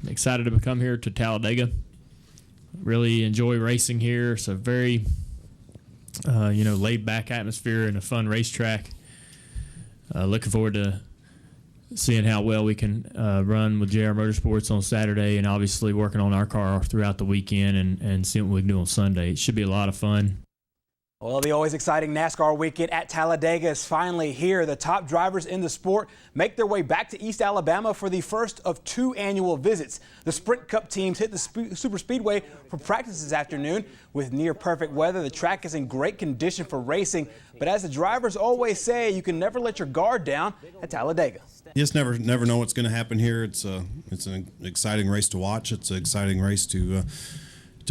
excited to come here to Talladega. Really enjoy racing here. It's a very, laid-back atmosphere and a fun racetrack. Looking forward to seeing how well we can run with JR Motorsports on Saturday, and obviously working on our car throughout the weekend and seeing what we can do on Sunday. It should be a lot of fun. Well, the always exciting NASCAR weekend at Talladega is finally here. The top drivers in the sport make their way back to East Alabama for the first of 2 annual visits. The Sprint Cup teams hit the Super Speedway for practice this afternoon. With near perfect weather, the track is in great condition for racing. But as the drivers always say, you can never let your guard down at Talladega. You just never know what's going to happen here. It's an exciting race to watch. It's an exciting race to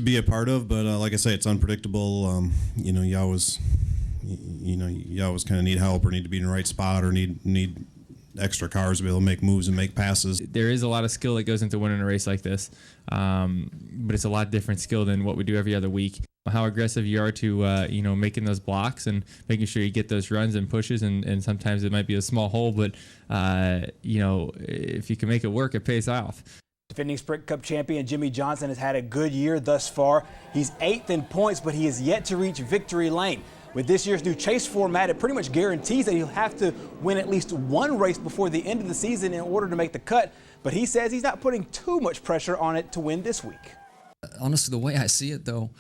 be a part of, but like I say, it's unpredictable. You always kind of need help, or need to be in the right spot, or need extra cars to be able to make moves and make passes. There is a lot of skill that goes into winning a race like this, but it's a lot different skill than what we do every other week. How aggressive you are to making those blocks and making sure you get those runs and pushes, and sometimes it might be a small hole, but if you can make it work, it pays off. Defending Sprint Cup champion Jimmie Johnson has had a good year thus far. He's 8th in points, but he has yet to reach victory lane. With this year's new chase format, it pretty much guarantees that he'll have to win at least one race before the end of the season in order to make the cut. But he says he's not putting too much pressure on it to win this week. Honestly, the way I see it, though,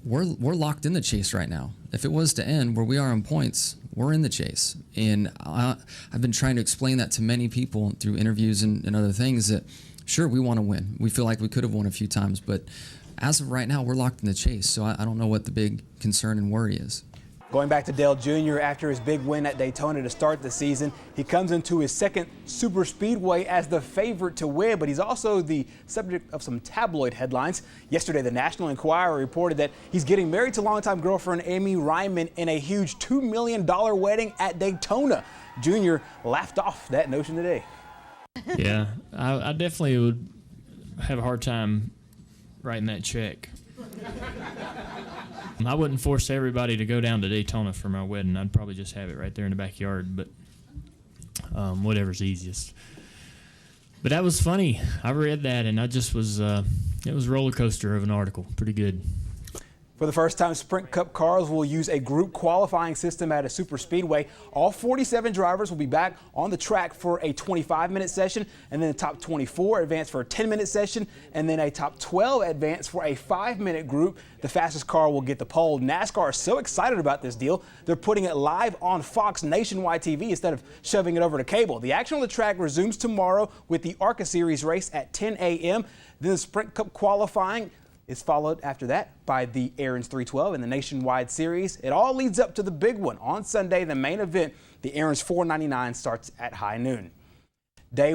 we're locked in the chase right now. If it was to end where we are in points, we're in the chase. And I've been trying to explain that to many people through interviews and other things, that sure, we want to win. We feel like we could have won a few times, but as of right now, we're locked in the chase. So I don't know what the big concern and worry is. Going back to Dale Jr. after his big win at Daytona to start the season, he comes into his second super speedway as the favorite to win, but he's also the subject of some tabloid headlines. Yesterday, the National Enquirer reported that he's getting married to longtime girlfriend Amy Ryman in a huge $2 million wedding at Daytona. Jr. laughed off that notion today. Yeah, I definitely would have a hard time writing that check. I wouldn't force everybody to go down to Daytona for my wedding. I'd probably just have it right there in the backyard, but whatever's easiest. But that was funny. I read that, and I just was, it was a roller coaster of an article. Pretty good. For the first time, Sprint Cup cars will use a group qualifying system at a super speedway. All 47 drivers will be back on the track for a 25-minute session, and then the top 24 advance for a 10-minute session, and then a top 12 advance for a 5-minute group. The fastest car will get the pole. NASCAR is so excited about this deal, they're putting it live on Fox Nationwide TV instead of shoving it over to cable. The action on the track resumes tomorrow with the ARCA Series race at 10 a.m. Then the Sprint Cup qualifying is followed after that by the Aaron's 312 and the Nationwide Series. It all leads up to the big one on Sunday, the main event. The Aaron's 499 starts at high noon. Day